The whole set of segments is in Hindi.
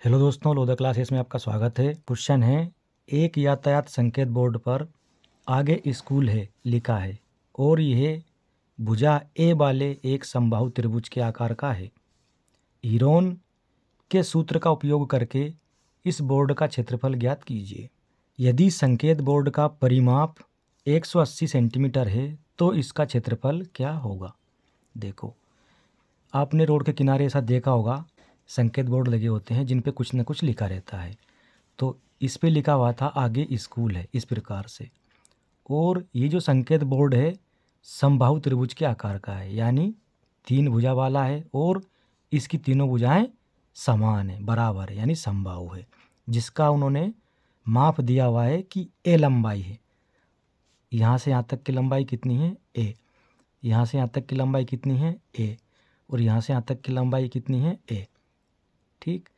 हेलो दोस्तों, लोधा क्लासेस में आपका स्वागत है। क्वेश्चन है, एक यातायात संकेत बोर्ड पर आगे स्कूल है लिखा है और यह भुजा ए वाले एक समबाहु त्रिभुज के आकार का है। हीरोन के सूत्र का उपयोग करके इस बोर्ड का क्षेत्रफल ज्ञात कीजिए। यदि संकेत बोर्ड का परिमाप 180 सेंटीमीटर है तो इसका क्षेत्रफल क्या होगा। देखो, आपने रोड के किनारे ऐसा देखा होगा, संकेत बोर्ड लगे होते हैं जिन पे कुछ न कुछ लिखा रहता है। तो इस पे लिखा हुआ था आगे स्कूल है, इस प्रकार से। और ये जो संकेत बोर्ड है समबाहु त्रिभुज के आकार का है, यानी 3 भुजा वाला है और इसकी तीनों भुजाएं समान है, बराबर है, यानी समबाहु है, जिसका उन्होंने माप दिया हुआ है कि ए लंबाई है। यहाँ से यहाँ तक की लंबाई कितनी है, ए। यहाँ से यहाँ तक की लंबाई कितनी है, ए। और यहाँ से यहाँ तक की लंबाई कितनी है, ए। ठीक,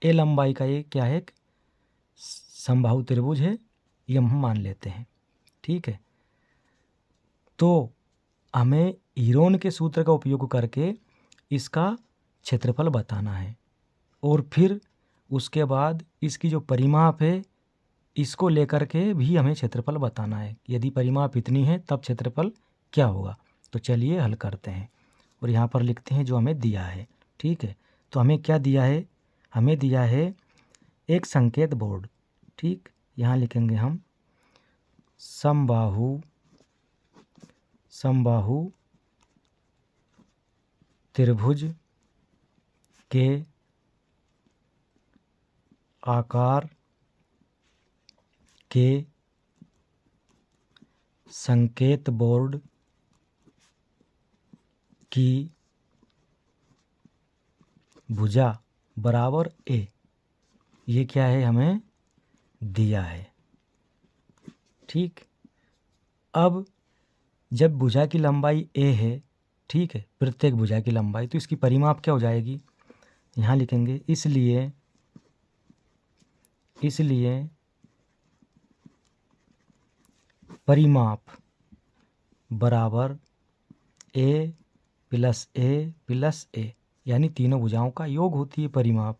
ए लंबाई का ये क्या है, समबाहु त्रिभुज है, ये हम मान लेते हैं। ठीक है, तो हमें हीरोन के सूत्र का उपयोग करके इसका क्षेत्रफल बताना है और फिर उसके बाद इसकी जो परिमाप है इसको लेकर के भी हमें क्षेत्रफल बताना है। यदि परिमाप इतनी है तब क्षेत्रफल क्या होगा। तो चलिए हल करते हैं और यहाँ पर लिखते हैं जो हमें दिया है। ठीक है, तो हमें क्या दिया है, हमें दिया है एक संकेत बोर्ड। ठीक, यहाँ लिखेंगे हम समबाहु त्रिभुज के आकार के संकेत बोर्ड की भुजा बराबर ए। ये क्या है, हमें दिया है। ठीक, अब जब भुजा की लंबाई ए है, ठीक है, प्रत्येक भुजा की लंबाई, तो इसकी परिमाप क्या हो जाएगी, यहाँ लिखेंगे इसलिए परिमाप बराबर ए प्लस ए, यानी तीनों भुजाओं का योग होती है परिमाप।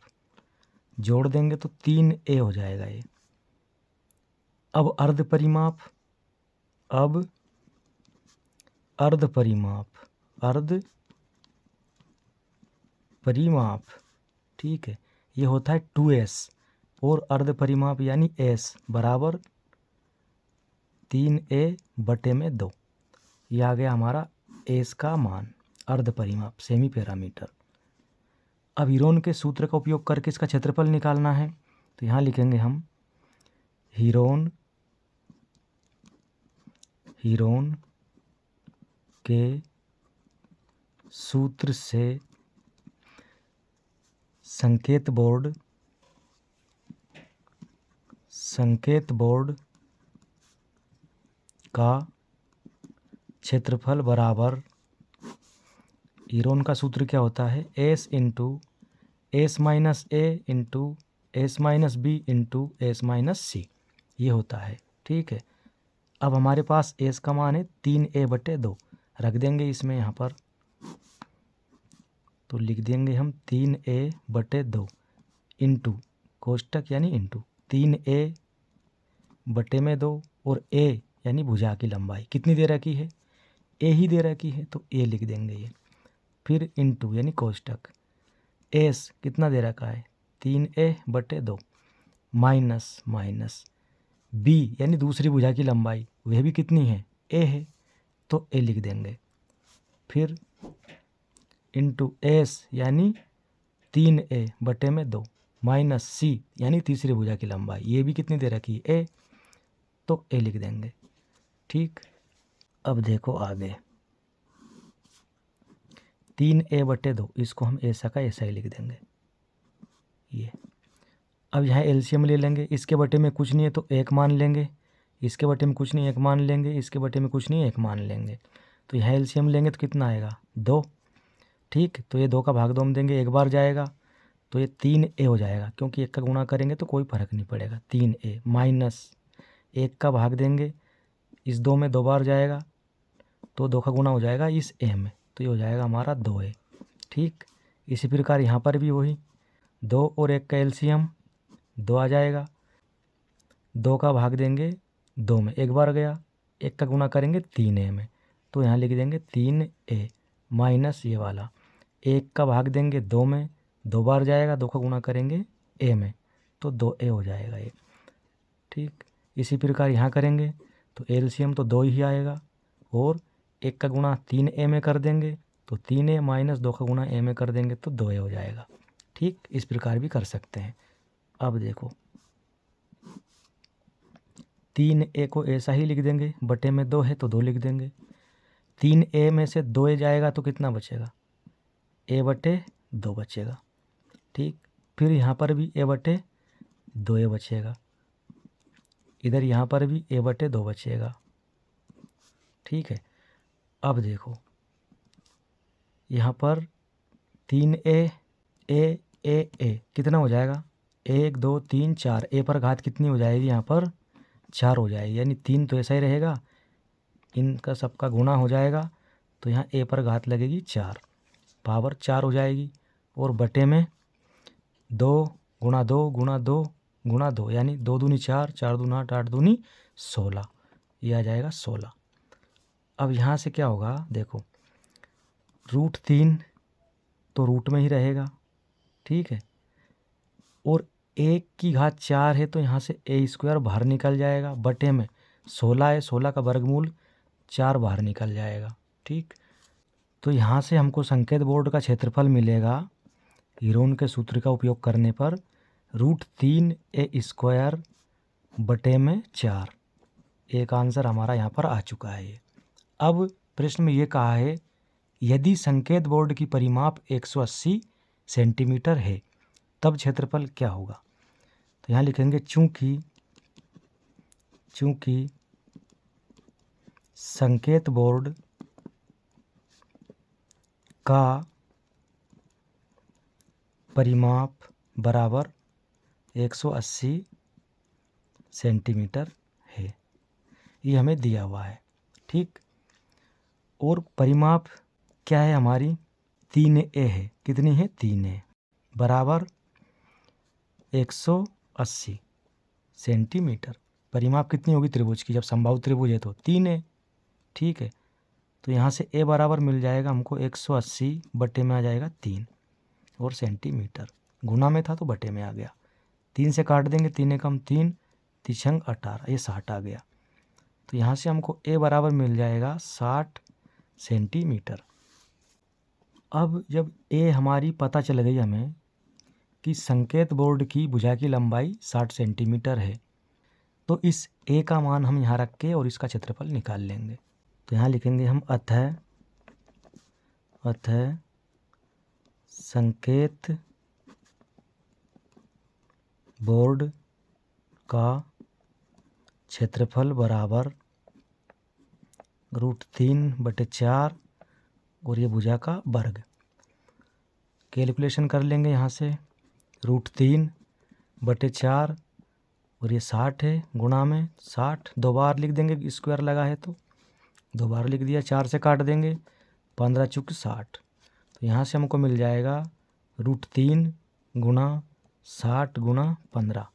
जोड़ देंगे तो 3a हो जाएगा ये। अब अर्ध परिमाप, ठीक है, ये होता है 2s और अर्ध परिमाप यानी s बराबर 3a/2। ये आ गया हमारा s का मान, अर्ध परिमाप, सेमी पैरामीटर। अब हीरोन के सूत्र का उपयोग करके इसका क्षेत्रफल निकालना है। तो यहाँ लिखेंगे हम हीरोन के सूत्र से संकेत बोर्ड का क्षेत्रफल बराबर, हीरोन का सूत्र क्या होता है, s into s minus a into s minus b into s minus c, ये होता है। ठीक है, अब हमारे पास s का मान है 3a/2, रख देंगे इसमें यहाँ पर, तो लिख देंगे हम 3a/2 इंटू कोष्टक यानी इंटू 3a/2 और a यानी भुजा की लंबाई कितनी दे रखी है, a ही दे रखी है, तो a लिख देंगे ये। फिर इंटू यानी कोष्टक, s कितना दे रखा है 3a/2 माइनस b यानी दूसरी भुजा की लंबाई, वह भी कितनी है, a है, तो a लिख देंगे। फिर इंटू s यानी 3a/2 माइनस c यानी तीसरी भुजा की लंबाई, ये भी कितनी दे रखी है, a, तो a लिख देंगे। ठीक, अब देखो आगे 3a/2, इसको हम ऐसा का ऐसा ही लिख देंगे ये। अब यहाँ एलसीएम ले लेंगे, इसके बटे में कुछ नहीं है तो 1 मान लेंगे, इसके बटे में कुछ नहीं 1 मान लेंगे, इसके बटे में कुछ नहीं 1 मान लेंगे, तो यहाँ एलसीएम लेंगे तो कितना आएगा 2। ठीक, तो ये 2 का भाग 2 में देंगे, एक बार जाएगा तो ये 3a हो जाएगा, क्योंकि 1 का गुणा करेंगे तो कोई फर्क नहीं पड़ेगा। 3a माइनस 1 का भाग देंगे, इस 2 में 2 बार जाएगा तो 2 का गुणा हो जाएगा इस a में, तो ये हो जाएगा हमारा 2a। ठीक, इसी प्रकार यहाँ पर भी वही 2 और 1 का एलसीएम 2 आ जाएगा। 2 का भाग देंगे 2 में, एक बार गया। 1 का गुणा करेंगे 3a में, तो यहाँ लिख देंगे 3a माइनस ये वाला। 1 का भाग देंगे 2 में, 2 बार जाएगा। 2 का गुणा करेंगे a में, तो 2a हो जाएगा ये। ठीक, इसी प्रकार यहाँ करेंगे तो एलसीएम तो 2 ही आएगा, और 1 का गुणा 3a में कर देंगे तो 3a माइनस 2 का गुणा a में कर देंगे तो 2a हो जाएगा। ठीक, इस प्रकार भी कर सकते हैं। अब देखो 3a को ऐसा ही लिख देंगे, बटे में 2 है तो 2 लिख देंगे। 3a में से 2a जाएगा तो कितना बचेगा, a बटे 2 बचेगा। ठीक, फिर यहाँ पर भी a बटे 2a बचेगा, इधर यहाँ पर भी a बटे 2 बचेगा। ठीक है, अब देखो यहाँ पर 3a a a a कितना हो जाएगा, 1 2 3 4, a पर घात कितनी हो जाएगी, यहाँ पर 4 हो जाएगी, यानी 3 तो ऐसा ही रहेगा, इनका सबका गुणा हो जाएगा तो यहाँ a पर घात लगेगी 4, पावर 4 हो जाएगी। और बटे में 2 गुणा 2 गुणा 2 गुणा 2, यानी 2 दूनी 4, 4 दूनी 8, 8 दूनी 16, ये आ जाएगा 16। अब यहाँ से क्या होगा, देखो √3 तो रूट में ही रहेगा। ठीक है, और 1 की घात 4 है तो यहाँ से a² बाहर निकल जाएगा, बटे में 16 है, 16 का वर्गमूल 4 बाहर निकल जाएगा। ठीक, तो यहाँ से हमको संकेत बोर्ड का क्षेत्रफल मिलेगा हीरोन के सूत्र का उपयोग करने पर √3a² बटे में 4। एक आंसर हमारा यहाँ पर आ चुका है ये। अब प्रश्न में ये कहा है यदि संकेत बोर्ड की परिमाप 180 सेंटीमीटर है तब क्षेत्रफल क्या होगा। तो यहाँ लिखेंगे चूंकि संकेत बोर्ड का परिमाप बराबर 180 सेंटीमीटर है, ये हमें दिया हुआ है। ठीक, और परिमाप क्या है हमारी, 3a है, कितनी है 3a बराबर 180 सेंटीमीटर। परिमाप कितनी होगी त्रिभुज की, जब समबाहु त्रिभुज है तो 3a। ठीक है, तो यहाँ से a बराबर मिल जाएगा हमको 180 बटे में आ जाएगा 3, और सेंटीमीटर गुना में था तो बटे में आ गया। 3 से काट देंगे, 3 एकम 3, 3 18, ये 60 आ गया। तो यहाँ से हमको a बराबर मिल जाएगा 60 सेंटीमीटर। अब जब a हमारी पता चल गई हमें कि संकेत बोर्ड की भुजा की लंबाई 60 सेंटीमीटर है, तो इस a का मान हम यहाँ रख के और इसका क्षेत्रफल निकाल लेंगे। तो यहाँ लिखेंगे हम अतः संकेत बोर्ड का क्षेत्रफल बराबर √3/4 और ये भुजा का वर्ग। कैलकुलेशन कर लेंगे यहाँ से, √3/4 और ये 60 है, गुणा में 60 2 बार लिख देंगे, स्क्वायर लगा है तो 2 बार लिख दिया। 4 से काट देंगे, 15 चुक 60, तो यहाँ से हमको मिल जाएगा √3 गुणा 60 गुणा 15।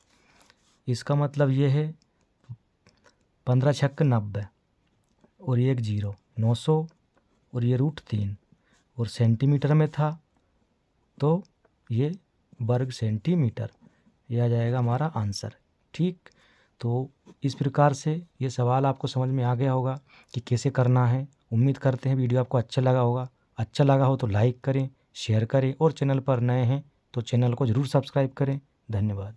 इसका मतलब ये है 15 छक्के 90 और ये एक 0, 900 और ये √3 और सेंटीमीटर में था तो ये वर्ग सेंटीमीटर, ये आ जाएगा हमारा आंसर। ठीक, तो इस प्रकार से ये सवाल आपको समझ में आ गया होगा कि कैसे करना है। उम्मीद करते हैं वीडियो आपको अच्छा लगा होगा। अच्छा लगा हो तो लाइक करें, शेयर करें, और चैनल पर नए हैं तो चैनल को ज़रूर सब्सक्राइब करें। धन्यवाद।